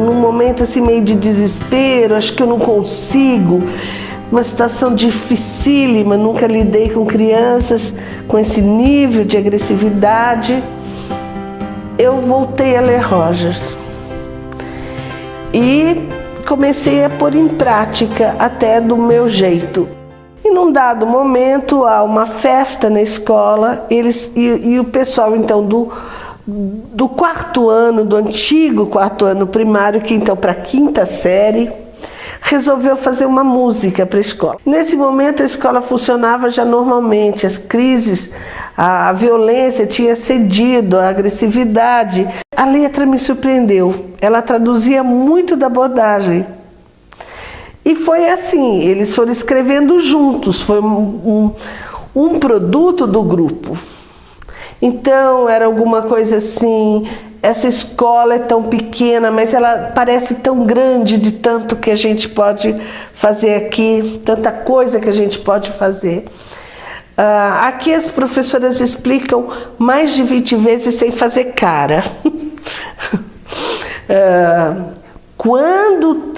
num momento assim meio de desespero, acho que eu não consigo, uma situação dificílima, nunca lidei com crianças com esse nível de agressividade. Eu voltei a ler Rogers e comecei a pôr em prática até do meu jeito. E num dado momento, há uma festa na escola, e o pessoal então do quarto ano, do antigo quarto ano primário, que então para a quinta série, resolveu fazer uma música para a escola. Nesse momento a escola funcionava já normalmente, as crises, a violência tinha cedido, a agressividade. A letra me surpreendeu, ela traduzia muito da abordagem. E foi assim, eles foram escrevendo juntos, foi um produto do grupo. Então era alguma coisa assim, essa escola é tão pequena, mas ela parece tão grande de tanto que a gente pode fazer aqui, tanta coisa que a gente pode fazer. Aqui as professoras explicam mais de 20 vezes sem fazer cara. Quando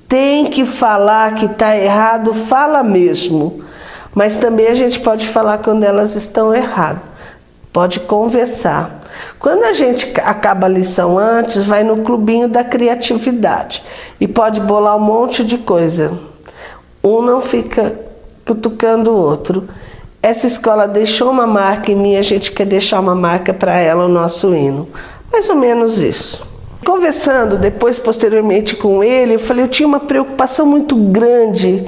tem que falar que está errado, fala mesmo. Mas também a gente pode falar quando elas estão erradas. Pode conversar. Quando a gente acaba a lição antes, vai no clubinho da criatividade. E pode bolar um monte de coisa. Um não fica cutucando o outro. Essa escola deixou uma marca em mim, a gente quer deixar uma marca para ela, o nosso hino. Mais ou menos isso. Conversando depois, posteriormente com ele, eu tinha uma preocupação muito grande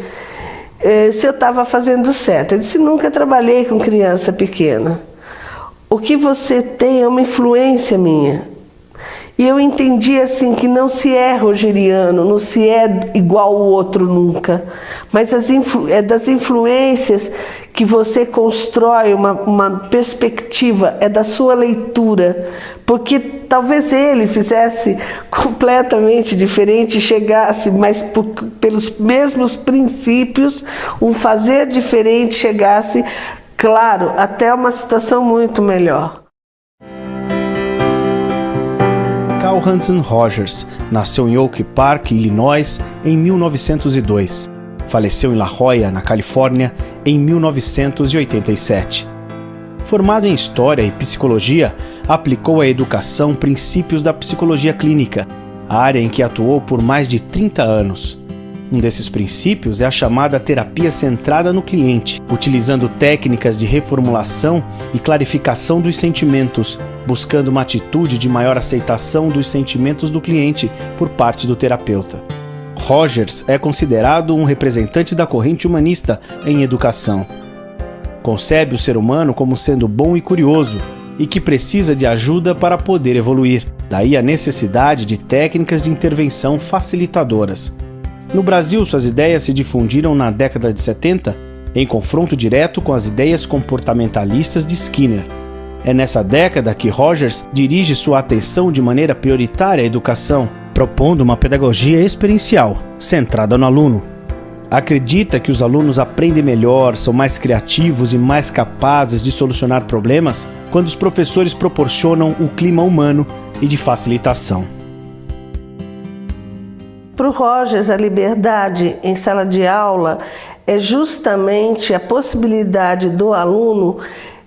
se eu estava fazendo certo. Ele disse, nunca trabalhei com criança pequena. O que você tem é uma influência minha. E eu entendi assim que não se é rogeriano, não se é igual ao outro nunca. Mas é das influências que você constrói uma perspectiva, é da sua leitura. Porque talvez ele fizesse completamente diferente, chegasse, mas pelos mesmos princípios, um fazer diferente chegasse, claro, até uma situação muito melhor. Carl Hansen Rogers nasceu em Oak Park, Illinois, em 1902. Faleceu em La Jolla, na Califórnia, em 1987. Formado em História e Psicologia, aplicou à educação princípios da psicologia clínica, área em que atuou por mais de 30 anos. Um desses princípios é a chamada terapia centrada no cliente, utilizando técnicas de reformulação e clarificação dos sentimentos, buscando uma atitude de maior aceitação dos sentimentos do cliente por parte do terapeuta. Rogers é considerado um representante da corrente humanista em educação. Concebe o ser humano como sendo bom e curioso, e que precisa de ajuda para poder evoluir. Daí a necessidade de técnicas de intervenção facilitadoras. No Brasil, suas ideias se difundiram na década de 70, em confronto direto com as ideias comportamentalistas de Skinner. É nessa década que Rogers dirige sua atenção de maneira prioritária à educação, propondo uma pedagogia experiencial, centrada no aluno. Acredita que os alunos aprendem melhor, são mais criativos e mais capazes de solucionar problemas quando os professores proporcionam um clima humano e de facilitação. Para o Rogers, a liberdade em sala de aula é justamente a possibilidade do aluno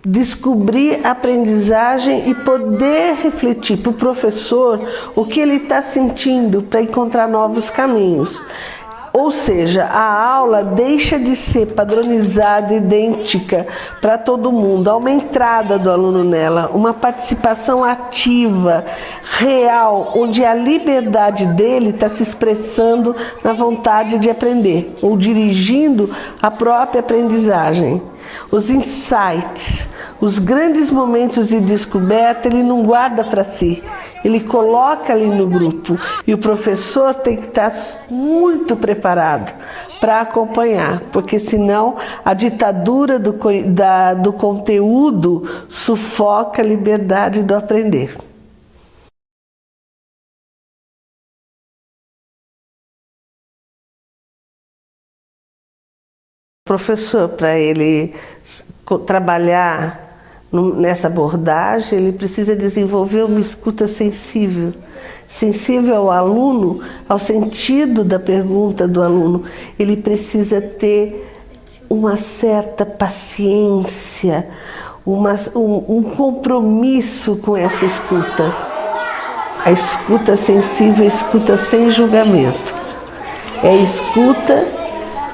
descobrir a aprendizagem e poder refletir para o professor o que ele está sentindo para encontrar novos caminhos. Ou seja, a aula deixa de ser padronizada, idêntica para todo mundo. Há uma entrada do aluno nela, uma participação ativa, real, onde a liberdade dele está se expressando na vontade de aprender, ou dirigindo a própria aprendizagem. Os insights, os grandes momentos de descoberta, ele não guarda para si, ele coloca ali no grupo e o professor tem que estar muito preparado para acompanhar, porque senão a ditadura do conteúdo sufoca a liberdade do aprender. Professor, para ele trabalhar Nessa abordagem, ele precisa desenvolver uma escuta sensível, sensível ao aluno, ao sentido da pergunta do aluno. Ele precisa ter uma certa paciência, um compromisso com essa escuta. A escuta sensível é escuta sem julgamento. É escuta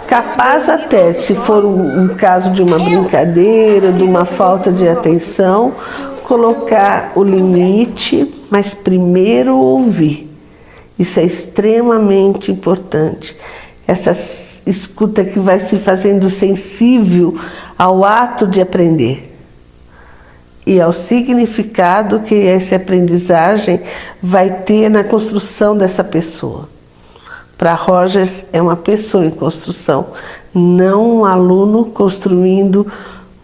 capaz até, se for um caso de uma brincadeira, de uma falta de atenção, colocar o limite, mas primeiro ouvir. Isso é extremamente importante. Essa escuta que vai se fazendo sensível ao ato de aprender e ao significado que essa aprendizagem vai ter na construção dessa pessoa. Para Rogers, é uma pessoa em construção, não um aluno construindo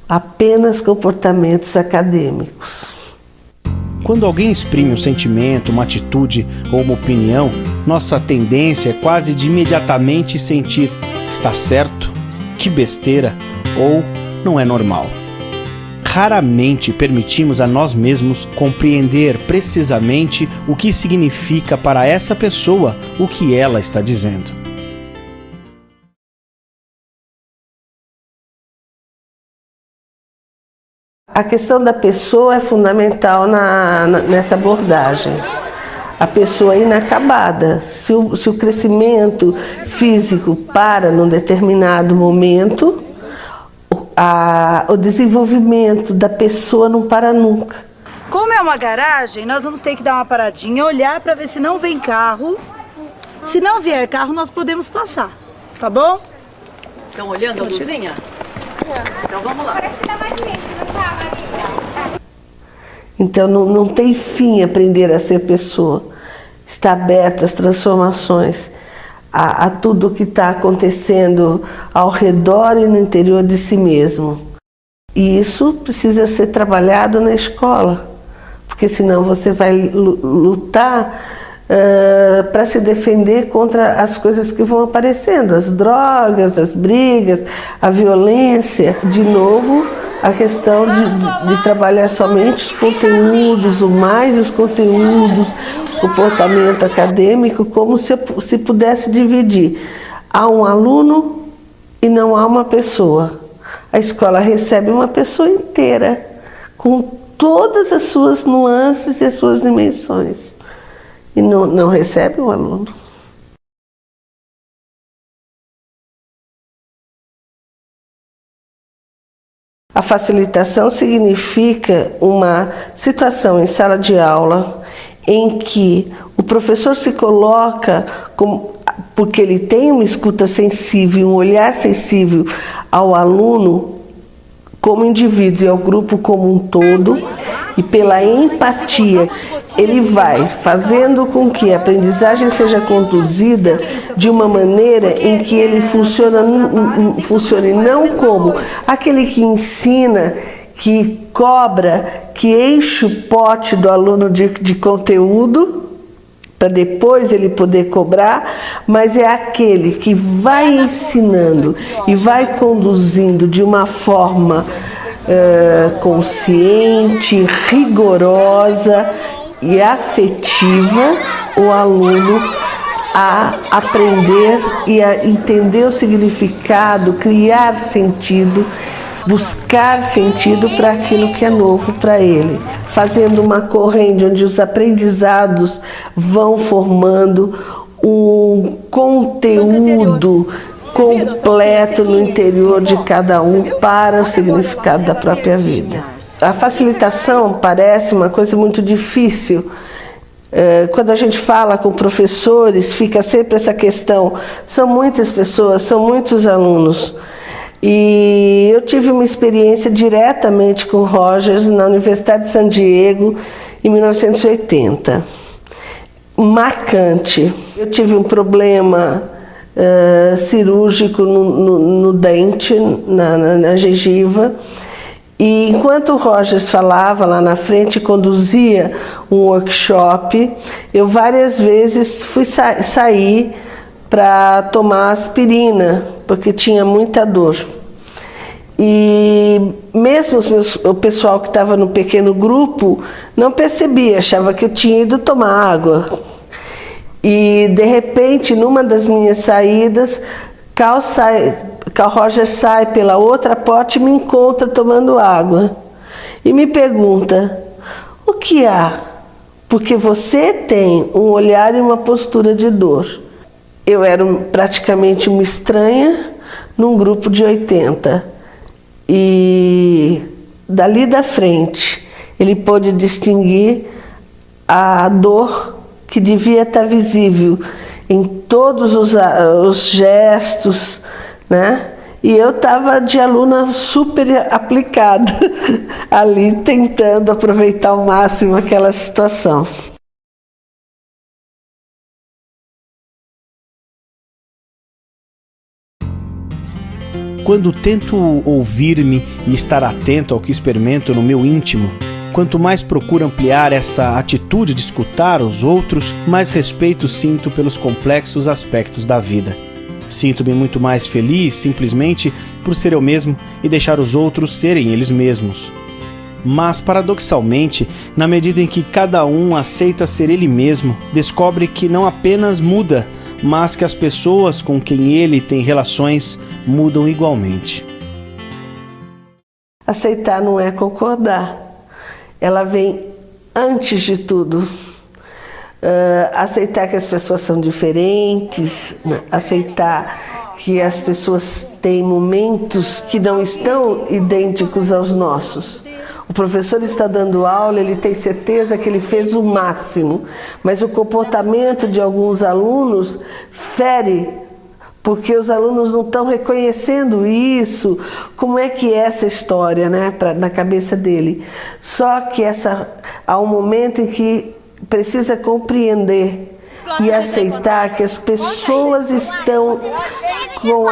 apenas comportamentos acadêmicos. Quando alguém exprime um sentimento, uma atitude ou uma opinião, nossa tendência é quase de imediatamente sentir está certo, que besteira ou não é normal. Raramente permitimos a nós mesmos compreender precisamente o que significa para essa pessoa o que ela está dizendo. A questão da pessoa é fundamental nessa abordagem. A pessoa é inacabada. Se o crescimento físico para num determinado momento, o desenvolvimento da pessoa não para nunca. Como é uma garagem, nós vamos ter que dar uma paradinha, olhar para ver se não vem carro. Se não vier carro, nós podemos passar, tá bom? Estão olhando a luzinha? Então vamos lá. Parece que tá mais quente, não tá, Maria? Então não tem fim aprender a ser pessoa. Está aberta às transformações, a tudo o que está acontecendo ao redor e no interior de si mesmo. E isso precisa ser trabalhado na escola, porque senão você vai lutar para se defender contra as coisas que vão aparecendo, as drogas, as brigas, a violência. De novo, a questão de trabalhar somente os conteúdos, mais os conteúdos, comportamento acadêmico, como se pudesse dividir. Há um aluno e não há uma pessoa. A escola recebe uma pessoa inteira, com todas as suas nuances e as suas dimensões. E não recebe um aluno. A facilitação significa uma situação em sala de aula em que o professor se coloca, porque ele tem uma escuta sensível, um olhar sensível ao aluno como indivíduo e ao grupo como um todo, e pela empatia ele vai fazendo com que a aprendizagem seja conduzida de uma maneira em que ele funcione não como aquele que ensina, que cobra, que enche o pote do aluno de conteúdo, para depois ele poder cobrar, mas é aquele que vai ensinando e vai conduzindo de uma forma consciente, rigorosa e afetiva o aluno a aprender e a entender o significado, criar sentido, buscar sentido para aquilo que é novo para ele, fazendo uma corrente onde os aprendizados vão formando um conteúdo completo no interior de cada um para o significado da própria vida. A facilitação parece uma coisa muito difícil. Quando a gente fala com professores, fica sempre essa questão. São muitas pessoas, são muitos alunos. E eu tive uma experiência diretamente com Rogers na Universidade de San Diego, em 1980. Marcante. Eu tive um problema cirúrgico no dente, na gengiva. E enquanto o Rogers falava lá na frente, conduzia um workshop, eu várias vezes fui sair para tomar aspirina, porque tinha muita dor. E mesmo o pessoal que estava no pequeno grupo não percebia, achava que eu tinha ido tomar água. E de repente, numa das minhas saídas, Carl Roger sai pela outra porta e me encontra tomando água. E me pergunta: o que há? Porque você tem um olhar e uma postura de dor. Eu era praticamente uma estranha num grupo de 80. E dali da frente, ele pôde distinguir a dor que devia estar visível em todos os gestos, né? E eu estava de aluna super aplicada ali, tentando aproveitar ao máximo aquela situação. Quando tento ouvir-me e estar atento ao que experimento no meu íntimo, quanto mais procuro ampliar essa atitude de escutar os outros, mais respeito sinto pelos complexos aspectos da vida. Sinto-me muito mais feliz simplesmente por ser eu mesmo e deixar os outros serem eles mesmos. Mas, paradoxalmente, na medida em que cada um aceita ser ele mesmo, descobre que não apenas muda, mas que as pessoas com quem ele tem relações mudam igualmente. Aceitar não é concordar. Ela vem antes de tudo. Aceitar que as pessoas são diferentes, aceitar que as pessoas têm momentos que não estão idênticos aos nossos. O professor está dando aula, ele tem certeza que ele fez o máximo, mas o comportamento de alguns alunos fere, porque os alunos não estão reconhecendo isso. Como é que é essa história, né, na cabeça dele? Só que há um momento em que precisa compreender e aceitar que as pessoas estão com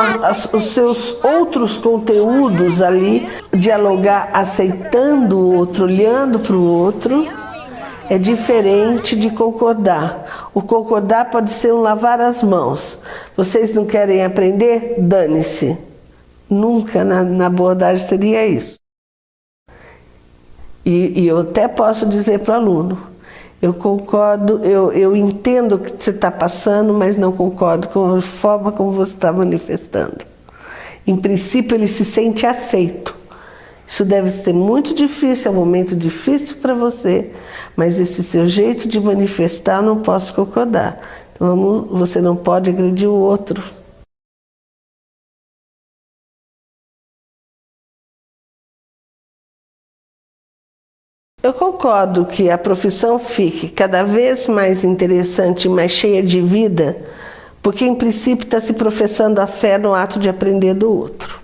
os seus outros conteúdos ali, dialogar aceitando o outro, olhando para o outro, é diferente de concordar. O concordar pode ser um lavar as mãos. Vocês não querem aprender? Dane-se. Nunca na abordagem seria isso. E eu até posso dizer para o aluno: eu concordo, eu entendo o que você está passando, mas não concordo com a forma como você está manifestando. Em princípio, ele se sente aceito. Isso deve ser muito difícil, é um momento difícil para você, mas esse seu jeito de manifestar, eu não posso concordar. Então, você não pode agredir o outro. Eu concordo que a profissão fique cada vez mais interessante e mais cheia de vida, porque em princípio está se professando a fé no ato de aprender do outro.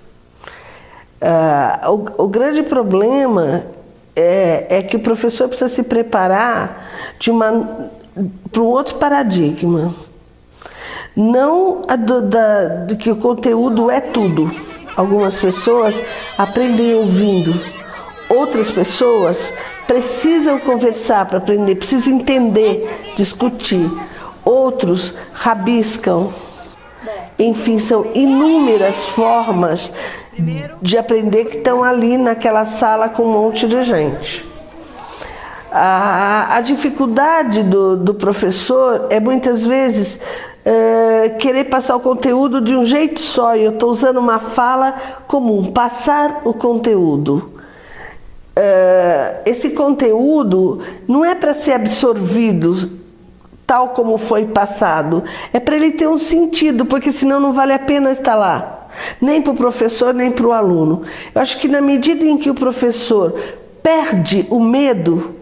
O grande problema é que o professor precisa se preparar para um outro paradigma. Não de que o conteúdo é tudo. Algumas pessoas aprendem ouvindo, outras pessoas precisam conversar para aprender, precisam entender, discutir. Outros rabiscam. Enfim, são inúmeras formas de aprender que estão ali naquela sala com um monte de gente. A dificuldade do professor é muitas vezes querer passar o conteúdo de um jeito só. E eu estou usando uma fala comum: passar o conteúdo. Esse conteúdo não é para ser absorvido tal como foi passado, é para ele ter um sentido, porque senão não vale a pena estar lá, nem para o professor, nem para o aluno. Eu acho que na medida em que o professor perde o medo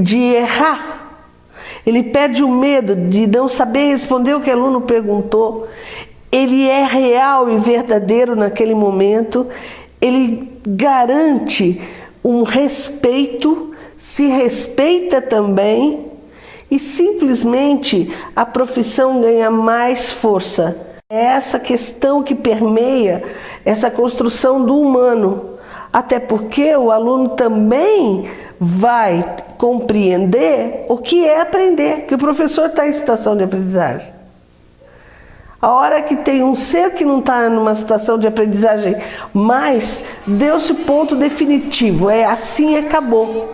de errar, ele perde o medo de não saber responder o que o aluno perguntou, ele é real e verdadeiro naquele momento, ele garante um respeito, se respeita também, e simplesmente a profissão ganha mais força. É essa questão que permeia essa construção do humano. Até porque o aluno também vai compreender o que é aprender, que o professor está em situação de aprendizagem. A hora que tem um ser que não está numa situação de aprendizagem, mas deu-se o ponto definitivo, é assim e acabou.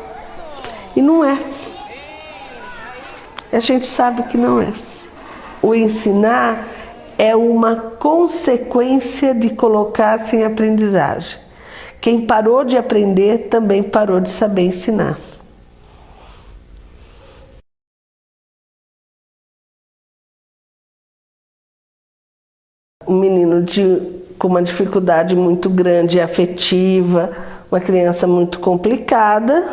E não é. A gente sabe que não é. O ensinar é uma consequência de colocar-se em aprendizagem. Quem parou de aprender também parou de saber ensinar. Um menino com uma dificuldade muito grande afetiva, uma criança muito complicada,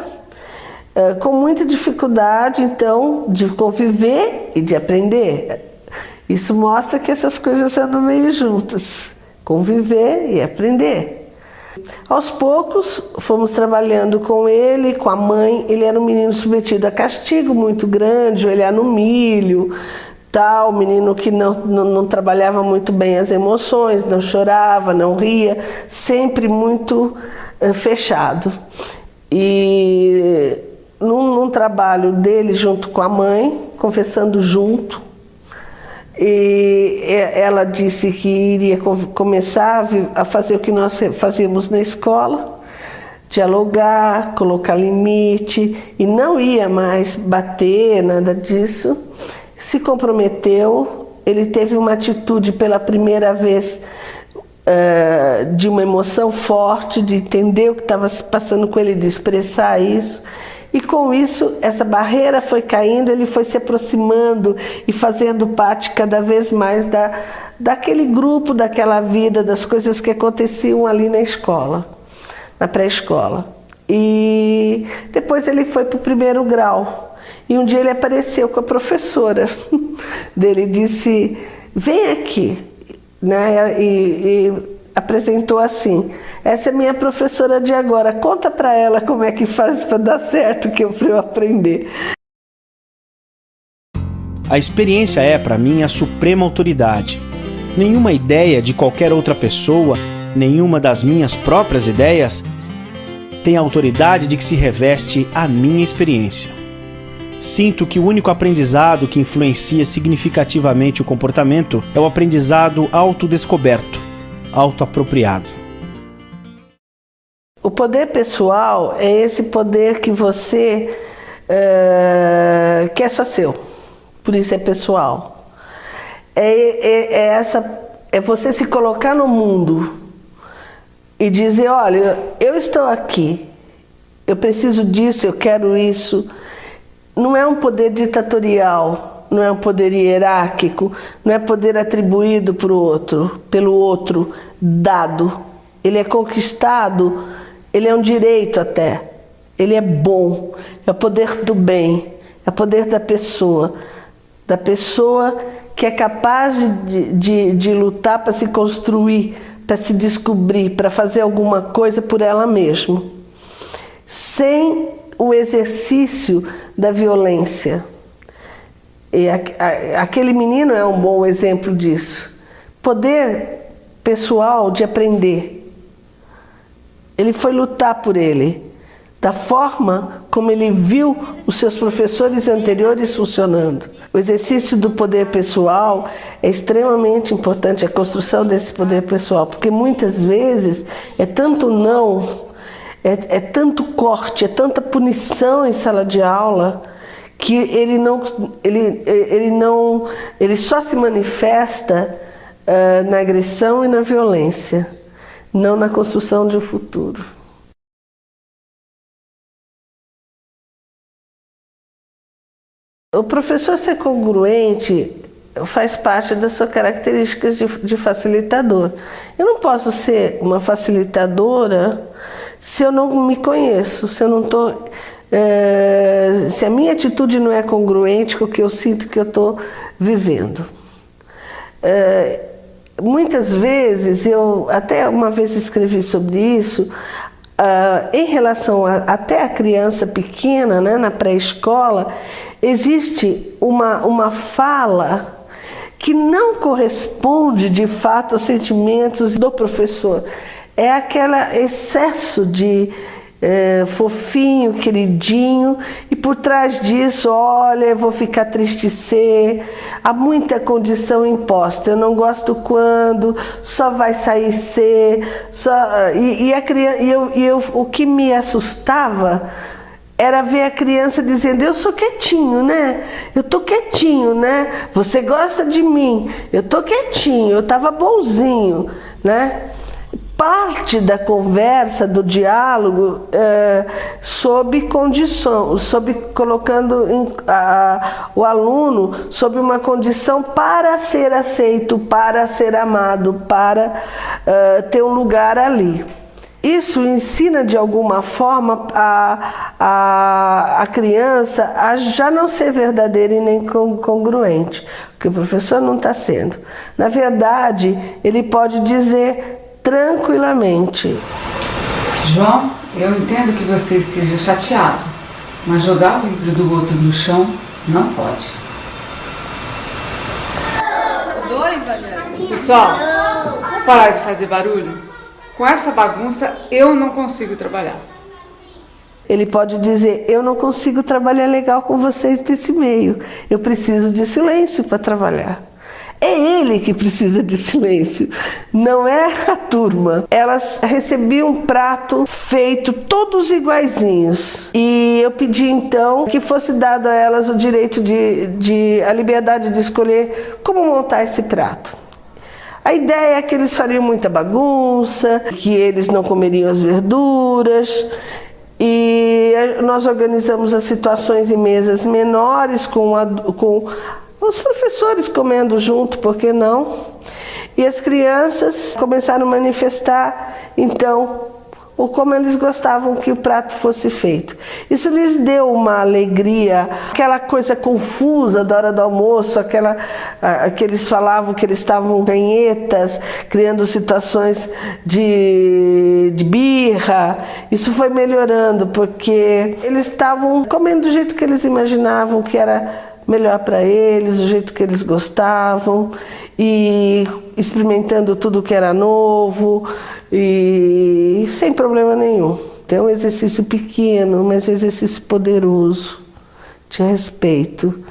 com muita dificuldade, então, de conviver e de aprender. Isso mostra que essas coisas andam meio juntas, conviver e aprender. Aos poucos, fomos trabalhando com ele, com a mãe. Ele era um menino submetido a castigo muito grande, olhar no milho, tal, menino que não trabalhava muito bem as emoções, não chorava, não ria, sempre muito fechado. E num trabalho dele junto com a mãe, confessando junto, e ela disse que iria começar a fazer o que nós fazíamos na escola, dialogar, colocar limite, e não ia mais bater, nada disso. Se comprometeu, ele teve uma atitude pela primeira vez de uma emoção forte, de entender o que estava se passando com ele, de expressar isso. E com isso, essa barreira foi caindo, ele foi se aproximando e fazendo parte cada vez mais daquele grupo, daquela vida, das coisas que aconteciam ali na escola, na pré-escola. E depois ele foi para o 1º grau. E um dia ele apareceu com a professora dele, disse, vem aqui, né? E apresentou assim, essa é minha professora de agora, conta para ela como é que faz para dar certo, para eu aprender. A experiência é, para mim, a suprema autoridade. Nenhuma ideia de qualquer outra pessoa, nenhuma das minhas próprias ideias, tem a autoridade de que se reveste a minha experiência. Sinto que o único aprendizado que influencia significativamente o comportamento é o aprendizado autodescoberto, autoapropriado. O poder pessoal é esse poder que você que é só seu, por isso é pessoal. É você se colocar no mundo e dizer, olha, eu estou aqui, eu preciso disso, eu quero isso. Não é um poder ditatorial, não é um poder hierárquico, não é poder atribuído pelo outro, dado. Ele é conquistado, ele é um direito até, ele é bom, é o poder do bem, é o poder da pessoa que é capaz de lutar para se construir, para se descobrir, para fazer alguma coisa por ela mesma, sem o exercício da violência. E aquele menino é um bom exemplo disso. Poder pessoal de aprender. Ele foi lutar por ele, da forma como ele viu os seus professores anteriores funcionando. O exercício do poder pessoal é extremamente importante, a construção desse poder pessoal, porque muitas vezes é tanto não, é tanto corte, é tanta punição em sala de aula, que ele só se manifesta na agressão e na violência, não na construção de um futuro. O professor ser congruente faz parte das suas características de facilitador. Eu não posso ser uma facilitadora se eu não me conheço, se eu não estou... se a minha atitude não é congruente com o que eu sinto que eu estou vivendo. Muitas vezes, eu até uma vez escrevi sobre isso, em relação até a criança pequena, né, na pré-escola, existe uma fala que não corresponde de fato aos sentimentos do professor. É aquele excesso de fofinho, queridinho, e por trás disso, olha, eu vou ficar triste se há muita condição imposta, eu não gosto quando, só vai sair se, a criança, o que me assustava era ver a criança dizendo, eu sou quietinho, né? Eu tô quietinho, né? Você gosta de mim, eu tô quietinho, eu tava bonzinho, né? Parte da conversa, do diálogo, sob condição, colocando o aluno sob uma condição para ser aceito, para ser amado, para ter um lugar ali. Isso ensina de alguma forma a criança a já não ser verdadeira e nem congruente, porque o professor não está sendo. Na verdade, ele pode dizer tranquilamente: João, eu entendo que você esteja chateado, mas jogar o livro do outro no chão não pode. Pessoal, vamos parar de fazer barulho? Com essa bagunça, eu não consigo trabalhar. Ele pode dizer, eu não consigo trabalhar legal com vocês desse meio. Eu preciso de silêncio para trabalhar. É ele que precisa de silêncio, não é a turma. Elas recebiam um prato feito todos iguaizinhos. E eu pedi então que fosse dado a elas o direito a liberdade de escolher como montar esse prato. A ideia é que eles fariam muita bagunça, que eles não comeriam as verduras, e nós organizamos as situações em mesas menores, com os professores comendo junto, por que não? E as crianças começaram a manifestar, então, como eles gostavam que o prato fosse feito. Isso lhes deu uma alegria, aquela coisa confusa da hora do almoço, que eles falavam que eles estavam ganhetas, criando situações de birra. Isso foi melhorando, porque eles estavam comendo do jeito que eles imaginavam que era melhor para eles, do jeito que eles gostavam, e experimentando tudo que era novo, e sem problema nenhum. Tem um exercício pequeno, mas um exercício poderoso, de respeito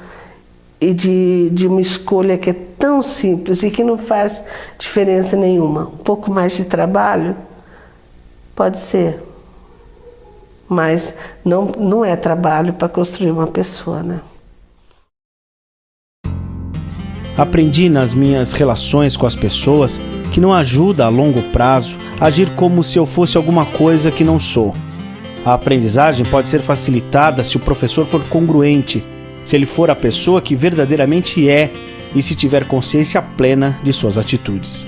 e de uma escolha que é tão simples e que não faz diferença nenhuma. Um pouco mais de trabalho, pode ser, mas não é trabalho para construir uma pessoa, né? Aprendi nas minhas relações com as pessoas que não ajuda a longo prazo a agir como se eu fosse alguma coisa que não sou. A aprendizagem pode ser facilitada se o professor for congruente, se ele for a pessoa que verdadeiramente é e se tiver consciência plena de suas atitudes.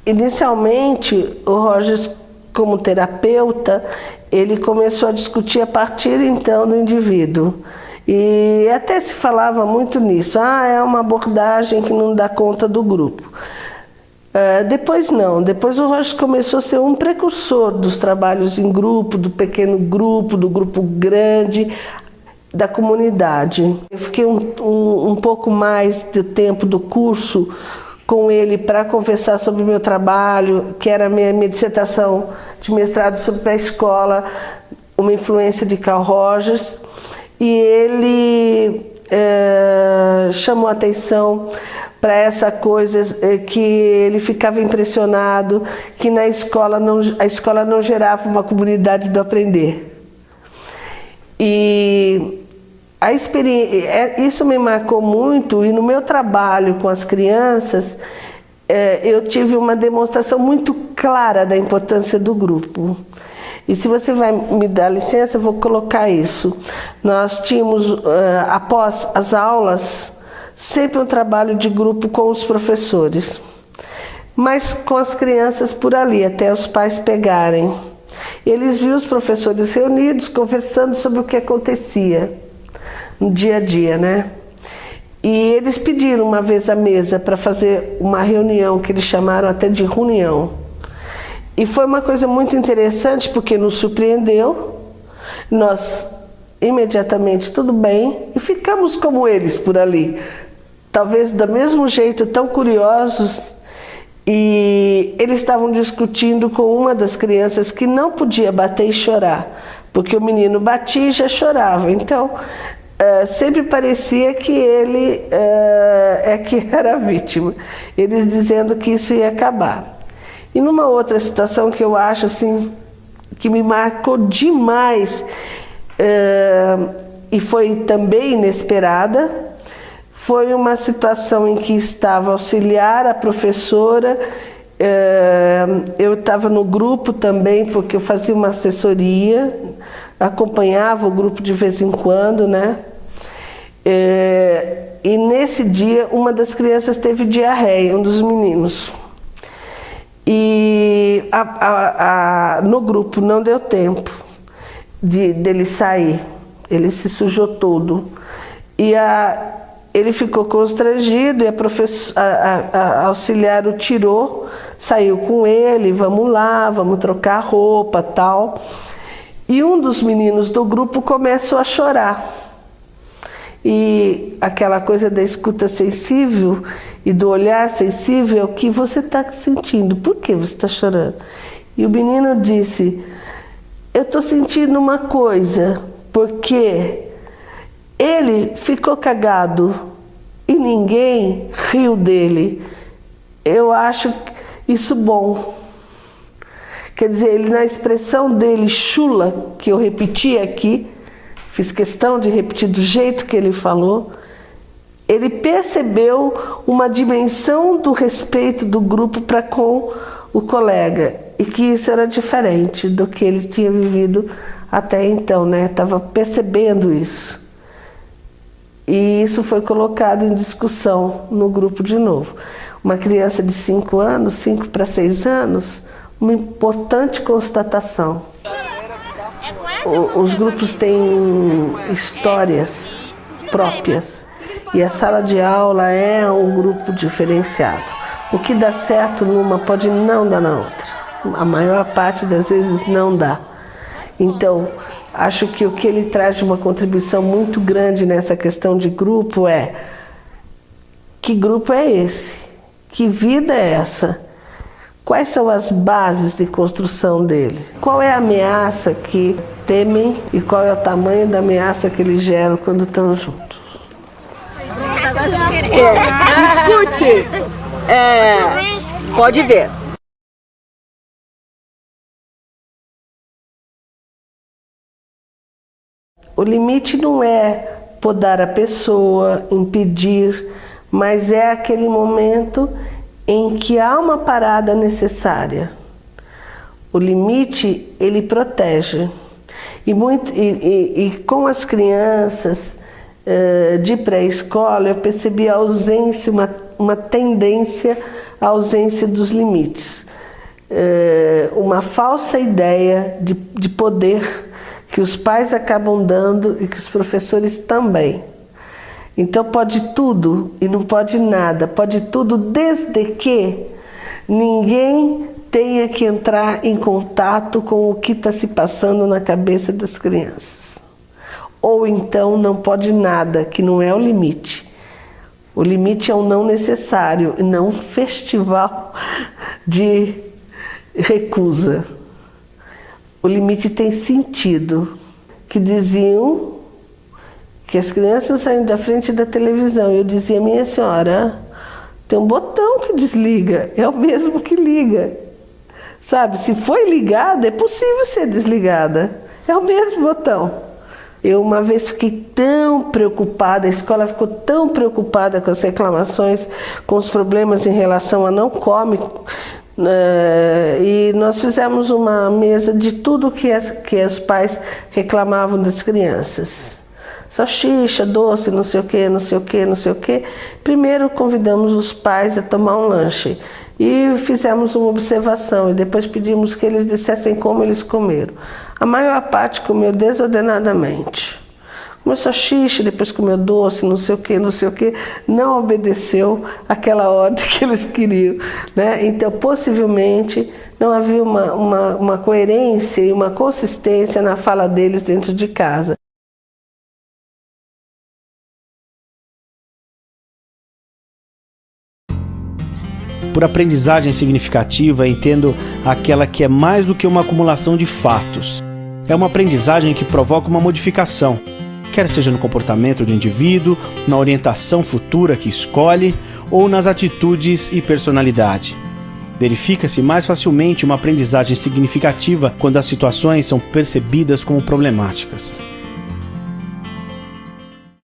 Inicialmente, o Rogers, como terapeuta, ele começou a discutir a partir então do indivíduo. E até se falava muito nisso, é uma abordagem que não dá conta do grupo. Depois não, depois o Rogers começou a ser um precursor dos trabalhos em grupo, do pequeno grupo, do grupo grande, da comunidade. Eu fiquei um pouco mais de tempo do curso com ele para conversar sobre o meu trabalho, que era a minha dissertação de mestrado sobre a escola, uma influência de Carl Rogers, e ele chamou a atenção para essa coisa que ele ficava impressionado que a escola não gerava uma comunidade do aprender. E a experiência, isso me marcou muito, e no meu trabalho com as crianças, eu tive uma demonstração muito clara da importância do grupo. E se você vai me dar licença, eu vou colocar isso. Nós tínhamos, após as aulas, sempre um trabalho de grupo com os professores, mas com as crianças por ali, até os pais pegarem. Eles viam os professores reunidos, conversando sobre o que acontecia no dia a dia, né? E eles pediram uma vez à mesa para fazer uma reunião, que eles chamaram até de reunião. E foi uma coisa muito interessante, porque nos surpreendeu, Nós imediatamente tudo bem e ficamos como eles por ali, talvez do mesmo jeito, tão curiosos. E eles estavam discutindo com uma das crianças que não podia bater e chorar, porque o menino batia e já chorava. Então sempre parecia que ele que era a vítima, eles dizendo que isso ia acabar. E numa outra situação que eu acho assim, que me marcou demais, e foi também inesperada, foi uma situação em que estava auxiliar a professora, eu estava no grupo também, porque eu fazia uma assessoria, acompanhava o grupo de vez em quando, né? E nesse dia, uma das crianças teve diarreia, um dos meninos. E no grupo não deu tempo dele sair, ele se sujou todo. E ele ficou constrangido e a auxiliar o tirou, saiu com ele, vamos lá, vamos trocar roupa, tal. E um dos meninos do grupo começou a chorar. E aquela coisa da escuta sensível e do olhar sensível é o que você está sentindo, por que você está chorando? E o menino disse, eu estou sentindo uma coisa, porque ele ficou cagado e ninguém riu dele. Eu acho isso bom. Quer dizer, ele na expressão dele, chula, que eu repeti aqui, fiz questão de repetir do jeito que ele falou, ele percebeu uma dimensão do respeito do grupo para com o colega, e que isso era diferente do que ele tinha vivido até então, né? Estava percebendo isso. E isso foi colocado em discussão no grupo de novo. Uma criança de 5 anos, 5 para 6 anos, uma importante constatação. Os grupos têm histórias próprias e a sala de aula é um grupo diferenciado. O que dá certo numa pode não dar na outra. A maior parte das vezes não dá. Então, acho que o que ele traz de uma contribuição muito grande nessa questão de grupo é: que grupo é esse? Que vida é essa? Quais são as bases de construção dele? Qual é a ameaça que temem e qual é o tamanho da ameaça que eles geram quando estão juntos? Escute! Pode ver. O limite não é podar a pessoa, impedir, mas é aquele momento em que há uma parada necessária. O limite, ele protege. E com as crianças de pré-escola, eu percebi a ausência, uma tendência à ausência dos limites. Uma falsa ideia de poder que os pais acabam dando e que os professores também. Então pode tudo e não pode nada, pode tudo desde que ninguém tenha que entrar em contato com o que está se passando na cabeça das crianças. Ou então não pode nada, que não é o limite. O limite é um não necessário e não um festival de recusa. O limite tem sentido, que diziam que as crianças saem da frente da televisão. Eu dizia, minha senhora, tem um botão que desliga, é o mesmo que liga. Sabe, se foi ligada, é possível ser desligada. É o mesmo botão. Eu uma vez fiquei tão preocupada, a escola ficou tão preocupada com as reclamações, com os problemas em relação a não come, e nós fizemos uma mesa de tudo que os pais reclamavam das crianças. Salsicha, doce, não sei o que, não sei o que, não sei o que. Primeiro convidamos os pais a tomar um lanche e fizemos uma observação e depois pedimos que eles dissessem como eles comeram. A maior parte comeu desordenadamente, comeu só xixi, depois comeu doce, não sei o que, não obedeceu aquela ordem que eles queriam, né? Então, possivelmente, não havia uma coerência e uma consistência na fala deles dentro de casa. Por aprendizagem significativa, entendo aquela que é mais do que uma acumulação de fatos. É uma aprendizagem que provoca uma modificação, quer seja no comportamento do indivíduo, na orientação futura que escolhe ou nas atitudes e personalidade. Verifica-se mais facilmente uma aprendizagem significativa quando as situações são percebidas como problemáticas.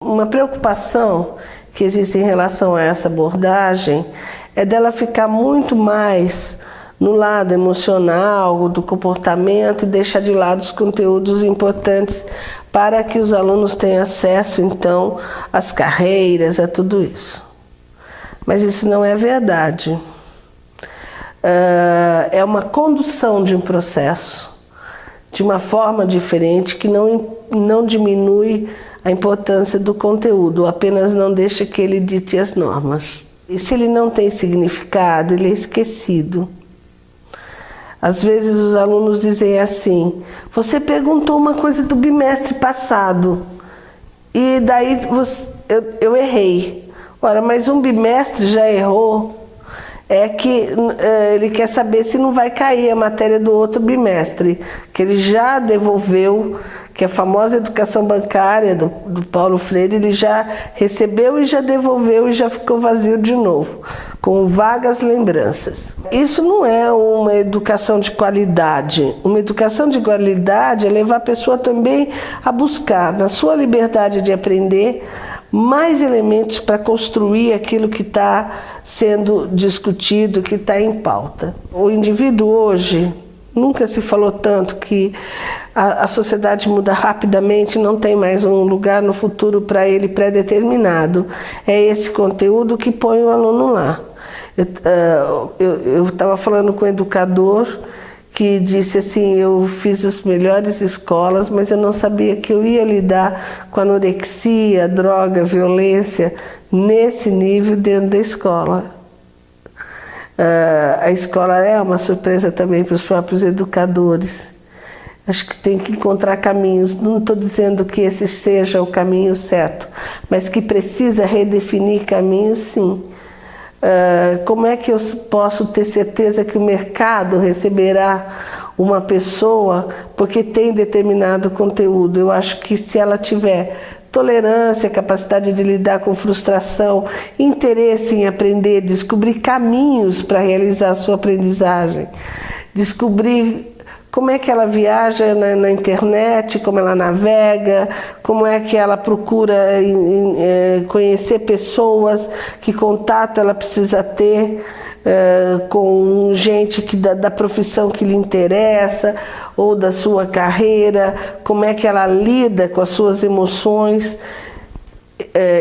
Uma preocupação que existe em relação a essa abordagem é dela ficar muito mais no lado emocional, do comportamento, e deixar de lado os conteúdos importantes para que os alunos tenham acesso, então, às carreiras, a tudo isso. Mas isso não é verdade. É uma condução de um processo, de uma forma diferente, que não diminui a importância do conteúdo, apenas não deixa que ele dite as normas. E se ele não tem significado, ele é esquecido. Às vezes os alunos dizem assim: você perguntou uma coisa do bimestre passado e daí eu errei. Ora, mas um bimestre já errou. É que ele quer saber se não vai cair a matéria do outro bimestre, que ele já devolveu, que a famosa educação bancária do Paulo Freire, ele já recebeu e já devolveu e já ficou vazio de novo, com vagas lembranças. Isso não é uma educação de qualidade. Uma educação de qualidade é levar a pessoa também a buscar, na sua liberdade de aprender, mais elementos para construir aquilo que está sendo discutido, que está em pauta. O indivíduo hoje, nunca se falou tanto que a sociedade muda rapidamente, não tem mais um lugar no futuro para ele pré-determinado. É esse conteúdo que põe o aluno lá. Eu estava falando com um educador que disse assim: eu fiz as melhores escolas, mas eu não sabia que eu ia lidar com anorexia, droga, violência, nesse nível dentro da escola. A escola é uma surpresa também para os próprios educadores. Acho que tem que encontrar caminhos. Não estou dizendo que esse seja o caminho certo, mas que precisa redefinir caminhos, sim. Como é que eu posso ter certeza que o mercado receberá uma pessoa porque tem determinado conteúdo? Eu acho que se ela tiver tolerância, capacidade de lidar com frustração, interesse em aprender, descobrir caminhos para realizar a sua aprendizagem, descobrir como é que ela viaja na internet, como ela navega, como é que ela procura conhecer pessoas, que contato ela precisa ter com gente da profissão que lhe interessa ou da sua carreira, como é que ela lida com as suas emoções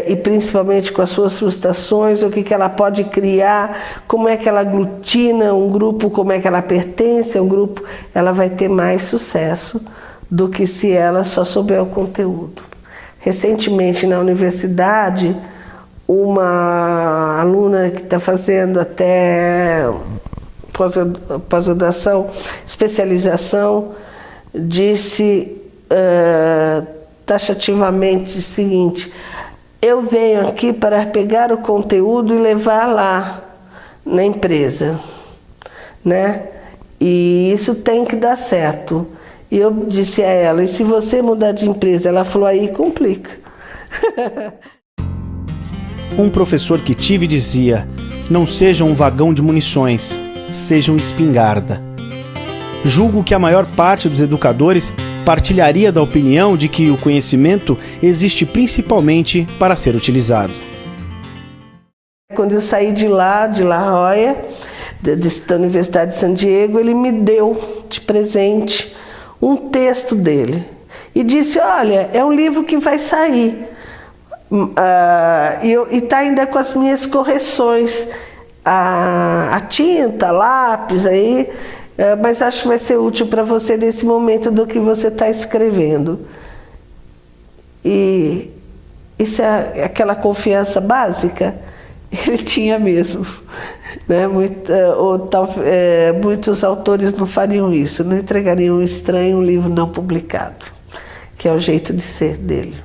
e principalmente com as suas frustrações, o que ela pode criar, como é que ela aglutina um grupo, como é que ela pertence a um grupo. Ela vai ter mais sucesso do que se ela só souber o conteúdo. Recentemente na universidade, uma aluna que está fazendo até pós-graduação, especialização, disse taxativamente o seguinte: eu venho aqui para pegar o conteúdo e levar lá na empresa, né? E isso tem que dar certo. E eu disse a ela: e se você mudar de empresa? Ela falou: aí complica. Um professor que tive dizia: não seja um vagão de munições, seja um espingarda. Julgo que a maior parte dos educadores partilharia da opinião de que o conhecimento existe principalmente para ser utilizado. Quando eu saí de lá, de La Jolla, da Universidade de San Diego, ele me deu de presente um texto dele e disse: olha, é um livro que vai sair. E está ainda com as minhas correções, a tinta, lápis aí, mas acho que vai ser útil para você nesse momento do que você está escrevendo. E isso é aquela confiança básica, ele tinha mesmo. Né? Muitos autores não fariam isso, não entregariam um estranho um livro não publicado, que é o jeito de ser dele.